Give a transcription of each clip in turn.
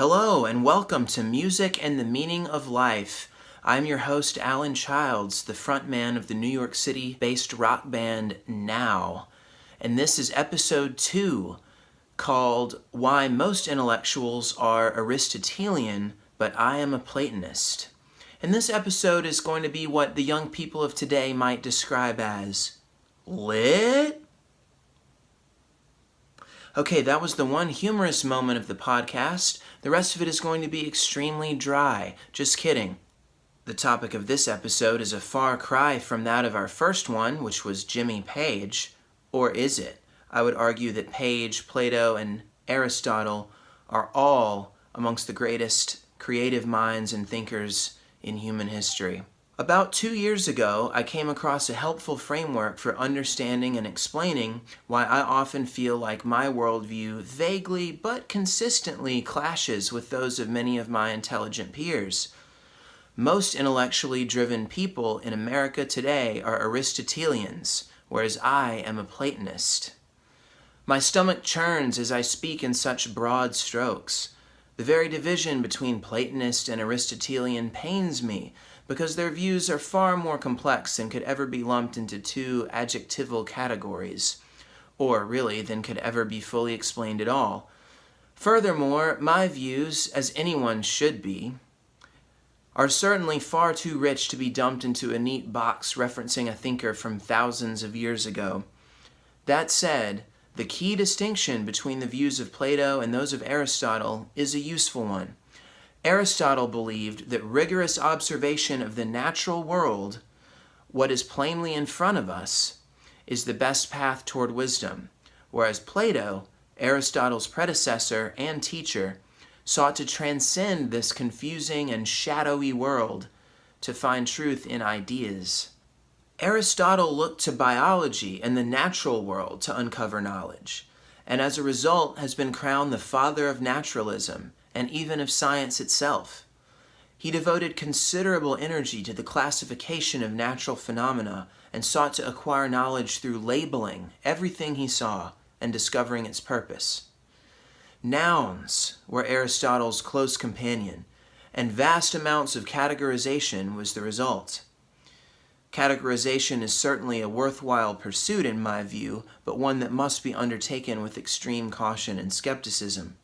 Hello and welcome to Music and the Meaning of Life. I'm your host, Alan Childs, the frontman of the New York City-based rock band Now. And this is episode 2, called Why Most Intellectuals Are Aristotelian, but I Am a Platonist. And this episode is going to be what the young people of today might describe as lit? Okay, that was the one humorous moment of the podcast. The rest of it is going to be extremely dry. Just kidding. The topic of this episode is a far cry from that of our first one, which was Jimmy Page. Or is it? I would argue that Page, Plato, and Aristotle are all amongst the greatest creative minds and thinkers in human history. About 2 years ago, I came across a helpful framework for understanding and explaining why I often feel like my worldview vaguely but consistently clashes with those of many of my intelligent peers. Most intellectually driven people in America today are Aristotelians, whereas I am a Platonist. My stomach churns as I speak in such broad strokes. The very division between Platonist and Aristotelian pains me, because their views are far more complex than could ever be lumped into two adjectival categories, or really than could ever be fully explained at all. Furthermore, my views, as anyone should be, are certainly far too rich to be dumped into a neat box referencing a thinker from thousands of years ago. That said, the key distinction between the views of Plato and those of Aristotle is a useful one. Aristotle believed that rigorous observation of the natural world, what is plainly in front of us, is the best path toward wisdom, whereas Plato, Aristotle's predecessor and teacher, sought to transcend this confusing and shadowy world to find truth in ideas. Aristotle looked to biology and the natural world to uncover knowledge, and as a result has been crowned the father of naturalism and even of science itself. He devoted considerable energy to the classification of natural phenomena and sought to acquire knowledge through labeling everything he saw and discovering its purpose. Nouns were Aristotle's close companion, and vast amounts of categorization was the result. Categorization is certainly a worthwhile pursuit in my view, but one that must be undertaken with extreme caution and skepticism.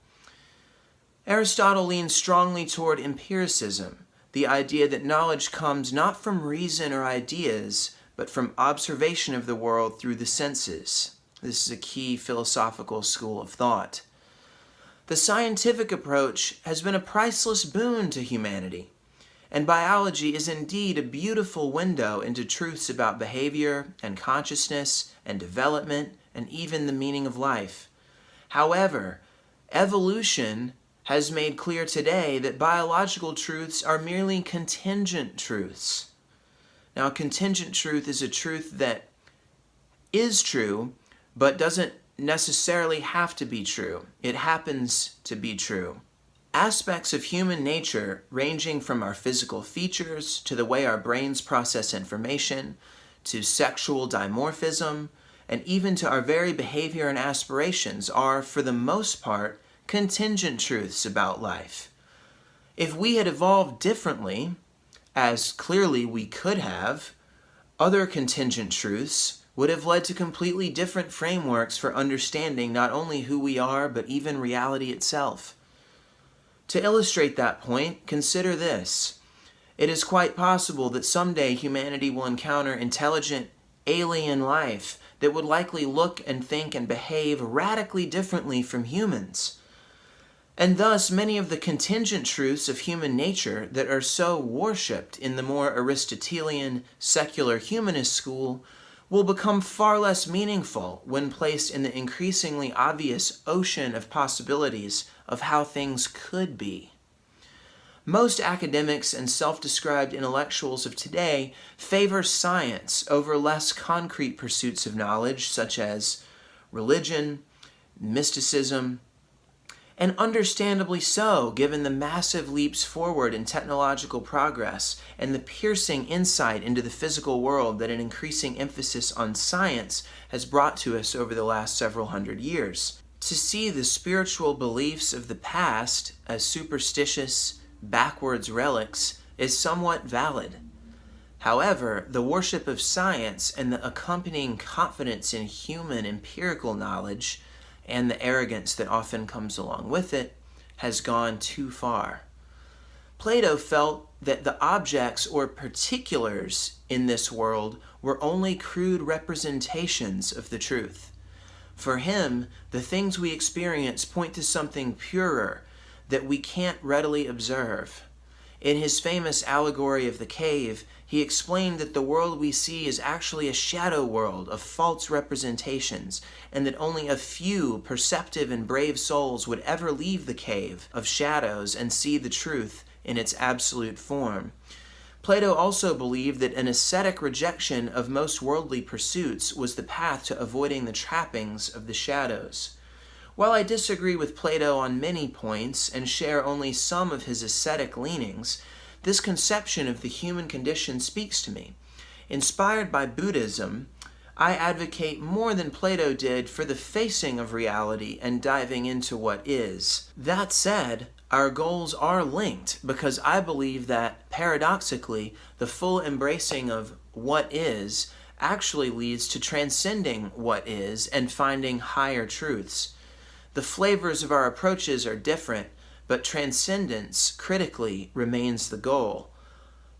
Aristotle leans strongly toward empiricism, the idea that knowledge comes not from reason or ideas, but from observation of the world through the senses. This is a key philosophical school of thought. The scientific approach has been a priceless boon to humanity, and biology is indeed a beautiful window into truths about behavior and consciousness and development and even the meaning of life. However, evolution has made clear today that biological truths are merely contingent truths. Now, contingent truth is a truth that is true, but doesn't necessarily have to be true. It happens to be true. Aspects of human nature, ranging from our physical features to the way our brains process information, to sexual dimorphism, and even to our very behavior and aspirations, are, for the most part, contingent truths about life. If we had evolved differently, as clearly we could have, other contingent truths would have led to completely different frameworks for understanding not only who we are, but even reality itself. To illustrate that point, consider this. It is quite possible that someday humanity will encounter intelligent alien life that would likely look and think and behave radically differently from humans. And thus, many of the contingent truths of human nature that are so worshipped in the more Aristotelian secular humanist school will become far less meaningful when placed in the increasingly obvious ocean of possibilities of how things could be. Most academics and self-described intellectuals of today favor science over less concrete pursuits of knowledge such as religion, mysticism, and understandably so, given the massive leaps forward in technological progress and the piercing insight into the physical world that an increasing emphasis on science has brought to us over the last several hundred years. To see the spiritual beliefs of the past as superstitious, backwards relics is somewhat valid. However, the worship of science and the accompanying confidence in human empirical knowledge, and the arrogance that often comes along with it, has gone too far. Plato felt that the objects or particulars in this world were only crude representations of the truth. For him, the things we experience point to something purer that we can't readily observe. In his famous allegory of the cave, he explained that the world we see is actually a shadow world of false representations, and that only a few perceptive and brave souls would ever leave the cave of shadows and see the truth in its absolute form. Plato also believed that an ascetic rejection of most worldly pursuits was the path to avoiding the trappings of the shadows. While I disagree with Plato on many points and share only some of his ascetic leanings, this conception of the human condition speaks to me. Inspired by Buddhism, I advocate more than Plato did for the facing of reality and diving into what is. That said, our goals are linked because I believe that, paradoxically, the full embracing of what is actually leads to transcending what is and finding higher truths. The flavors of our approaches are different, but transcendence, critically, remains the goal.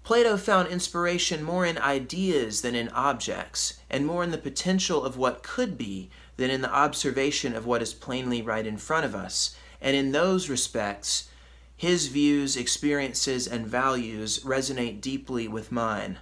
Plato found inspiration more in ideas than in objects, and more in the potential of what could be than in the observation of what is plainly right in front of us. And in those respects, his views, experiences, and values resonate deeply with mine.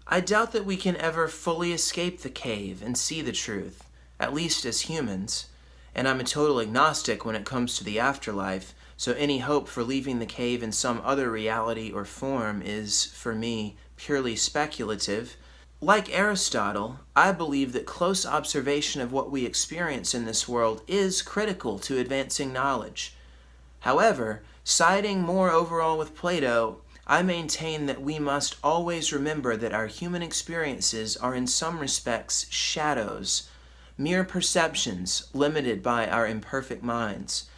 I doubt that we can ever fully escape the cave and see the truth, at least as humans, and I'm a total agnostic when it comes to the afterlife, so any hope for leaving the cave in some other reality or form is, for me, purely speculative. Like Aristotle, I believe that close observation of what we experience in this world is critical to advancing knowledge. However, siding more overall with Plato, I maintain that we must always remember that our human experiences are in some respects shadows, mere perceptions limited by our imperfect minds.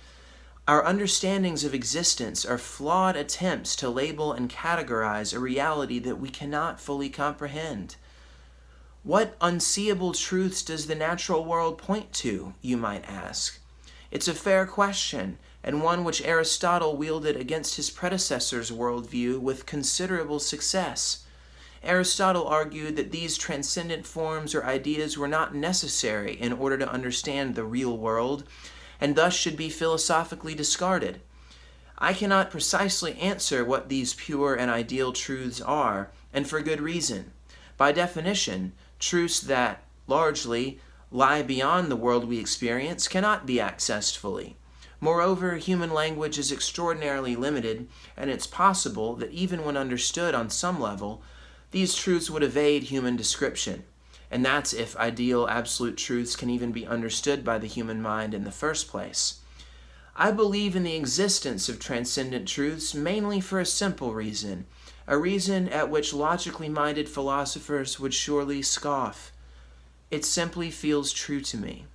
Our understandings of existence are flawed attempts to label and categorize a reality that we cannot fully comprehend. What unseeable truths does the natural world point to, you might ask? It's a fair question, and one which Aristotle wielded against his predecessor's worldview with considerable success. Aristotle argued that these transcendent forms or ideas were not necessary in order to understand the real world, and thus should be philosophically discarded. I cannot precisely answer what these pure and ideal truths are, and for good reason. By definition, truths that, largely, lie beyond the world we experience cannot be accessed fully. Moreover, human language is extraordinarily limited, and it's possible that even when understood on some level, these truths would evade human description. And that's if ideal absolute truths can even be understood by the human mind in the first place. I believe in the existence of transcendent truths mainly for a simple reason, a reason at which logically minded philosophers would surely scoff. It simply feels true to me.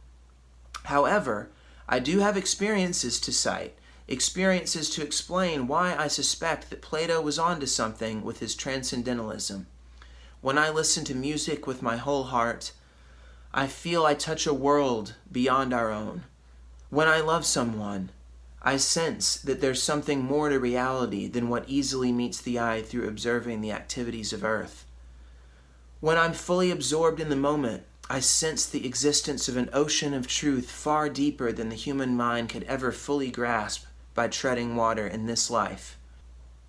However, I do have experiences to cite, experiences to explain why I suspect that Plato was onto something with his transcendentalism. When I listen to music with my whole heart, I feel I touch a world beyond our own. When I love someone, I sense that there's something more to reality than what easily meets the eye through observing the activities of earth. When I'm fully absorbed in the moment, I sense the existence of an ocean of truth far deeper than the human mind could ever fully grasp by treading water in this life.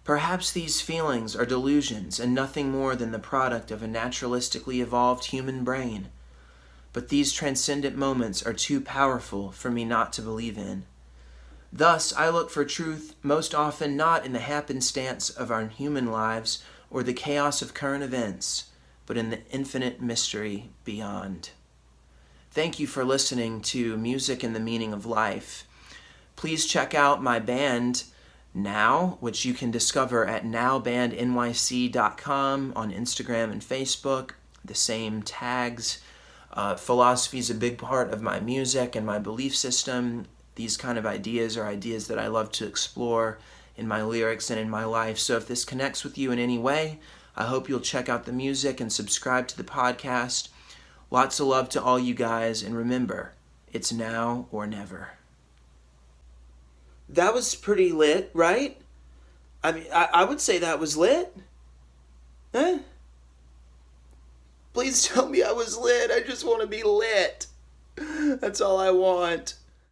Perhaps these feelings are delusions and nothing more than the product of a naturalistically evolved human brain. But these transcendent moments are too powerful for me not to believe in. Thus, I look for truth most often not in the happenstance of our human lives or the chaos of current events, but in the infinite mystery beyond. Thank you for listening to Music and the Meaning of Life. Please check out my band, Now, which you can discover at nowbandnyc.com on Instagram and Facebook, the same tags. Philosophy is a big part of my music and my belief system. These kind of ideas are ideas that I love to explore in my lyrics and in my life. So if this connects with you in any way, I hope you'll check out the music and subscribe to the podcast. Lots of love to all you guys, and remember, it's now or never. That was pretty lit, right? I mean, I would say that was lit. Huh? Please tell me I was lit. I just want to be lit. That's all I want.